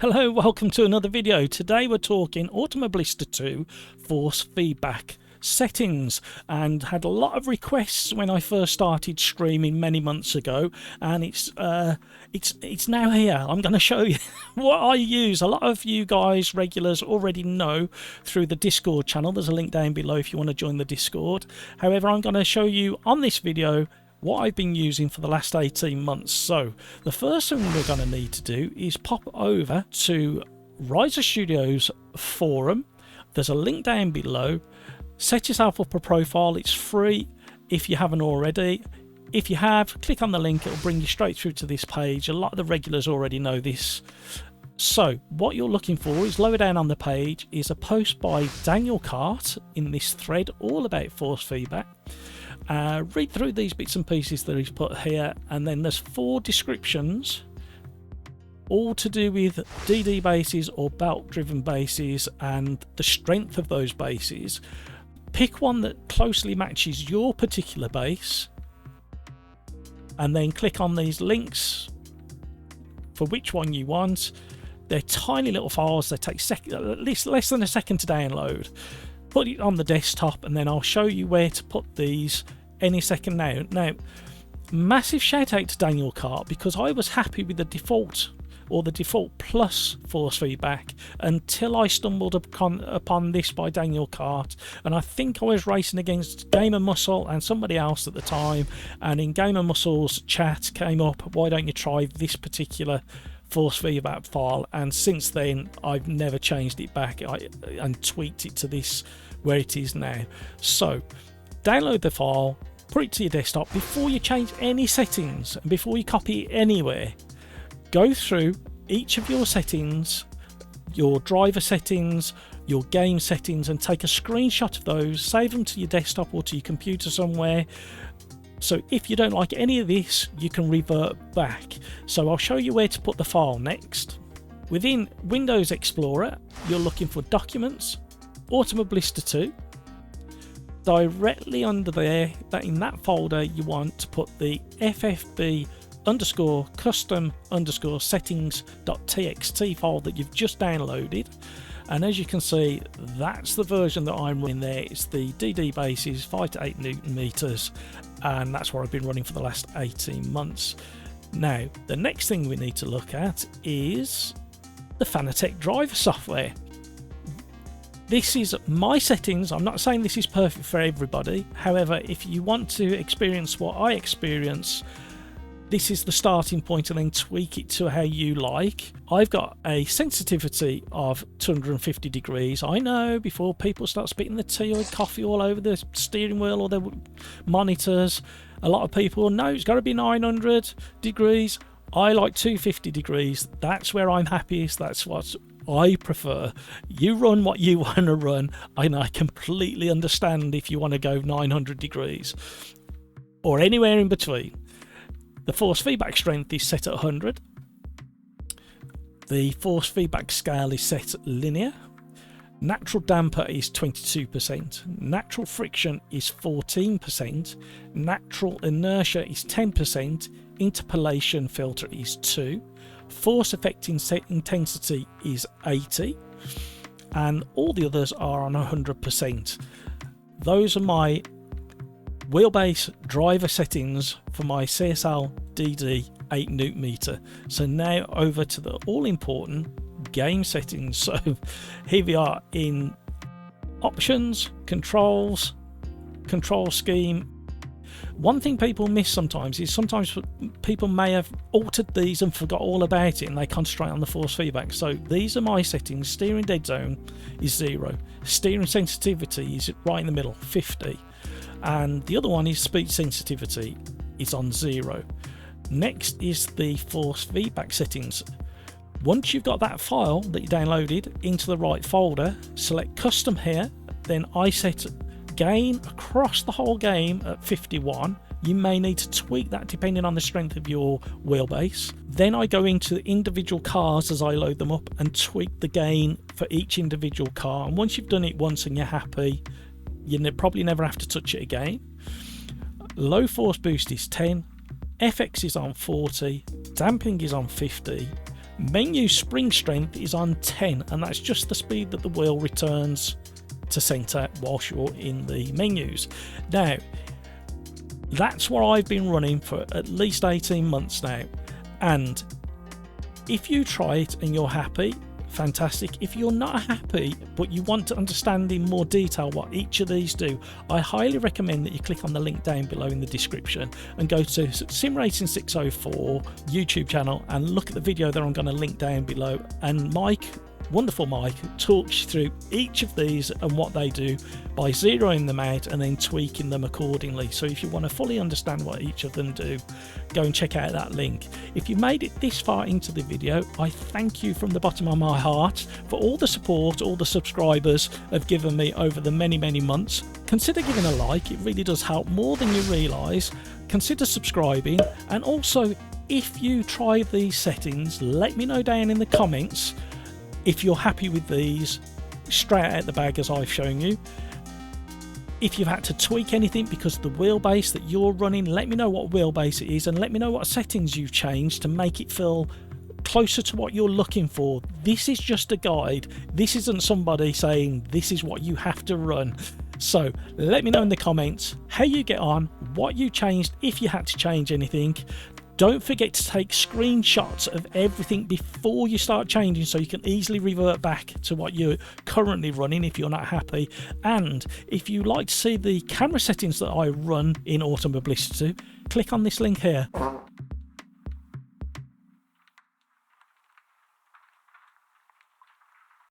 Hello, welcome to another video. Today we're talking Automobilista 2 force feedback settings, and had a lot of requests when I first started streaming many months ago, and it's now here. I'm going to show you what I use. A lot of you guys, regulars, already know through the Discord channel. There's a link down below if you want to join the Discord. However, I'm going to show you on this video what I've been using for the last 18 months. So the first thing we're going to need to do is pop over to Reiza Studios forum. There's a link down below. Set yourself up a profile. It's free if you haven't already. If you have, click on the link. It'll bring you straight through to this page. A lot of the regulars already know this. So what you're looking for is, lower down on the page is a post by Daniel Kart in this thread all about force feedback. Read through these bits and pieces that he's put here, and then there's 4 descriptions, all to do with DD bases or belt driven bases and the strength of those bases. Pick one that closely matches your particular base, and then click on these links for which one you want. They're tiny little files. They take at least less than a second to download. Put it on the desktop, and then I'll show you where to put these any second now. Now, massive shout out to Daniel Kart, because I was happy with the default or the default plus force feedback until I stumbled upon this by Daniel Kart, and I think I was racing against GamerMuscle and somebody else at the time, and in GamerMuscle's chat came up, why don't you try this particular force feedback file? And since then I've never changed it back and tweaked it to this where it is now. So download the file, put it to your desktop. Before you change any settings and before you copy it anywhere, go through each of your settings, your driver settings, your game settings, and take a screenshot of those, save them to your desktop or to your computer somewhere. So if you don't like any of this, you can revert back. So I'll show you where to put the file next. Within Windows Explorer, you're looking for Documents, Automobilista 2. Directly under there, in that folder, you want to put the FFB _custom settings.txt file that you've just downloaded. And as you can see, that's the version that I'm running there. It's the DD bases, 5 to 8 Newton meters, and that's what I've been running for the last 18 months. Now, the next thing we need to look at is the Fanatec driver software. This is my settings. I'm not saying this is perfect for everybody. However, if you want to experience what I experience, this is the starting point, and then tweak it to how you like. I've got a sensitivity of 250 degrees. I know, before people start spitting the tea or coffee all over the steering wheel or the monitors, a lot of people know it's got to be 900 degrees. I like 250 degrees. That's where I'm happiest. That's what I prefer. You run what you want to run, and I completely understand if you want to go 900 degrees or anywhere in between. The force feedback strength is set at 100. The force feedback scale is set linear. Natural damper is 22%. Natural friction is 14%. Natural inertia is 10%. Interpolation filter is 2. Force affecting intensity is 80. And all the others are on 100%. Those are my wheelbase driver settings for my CSL DD 8 Newton meter. So now over to the all important game settings. So here we are in options, controls, control scheme. One thing people miss sometimes is people may have altered these and forgot all about it, and they concentrate on the force feedback. So these are my settings. Steering dead zone is 0. Steering sensitivity is right in the middle, 50. And the other one is speed sensitivity is on 0. Next is the force feedback settings. Once you've got that file that you downloaded into the right folder, select custom here. Then I set gain across the whole game at 51. You may need to tweak that depending on the strength of your wheelbase. Then I go into the individual cars as I load them up and tweak the gain for each individual car. And once you've done it once and you're happy, you probably never have to touch it again. Low force boost is 10. FX is on 40. Damping is on 50. Menu spring strength is on 10, and that's just the speed that the wheel returns to centre whilst you're in the menus. Now, that's what I've been running for at least 18 months now, and if you try it and you're happy, fantastic. If you're not happy but you want to understand in more detail what each of these do, I highly recommend that you click on the link down below in the description and go to Sim Racing 604 YouTube channel and look at the video that I'm going to link down below. And Mike, wonderful Mike, talks you through each of these and what they do by zeroing them out and then tweaking them accordingly. So if you want to fully understand what each of them do, go and check out that link. If you made it this far into the video, I thank you from the bottom of my heart for all the support all the subscribers have given me over the many months. Consider giving a like, it really does help more than you realise. Consider subscribing, and also if you try these settings, let me know down in the comments if you're happy with these straight out the bag as I've shown you. If you've had to tweak anything because of the wheelbase that you're running, let me know what wheelbase it is, and let me know what settings you've changed to make it feel closer to what you're looking for. This is just a guide. This isn't somebody saying this is what you have to run. So let me know in the comments how you get on, what you changed, if you had to change anything. Don't forget to take screenshots of everything before you start changing so you can easily revert back to what you're currently running if you're not happy. And if you like to see the camera settings that I run in Automobilicity, click on this link here.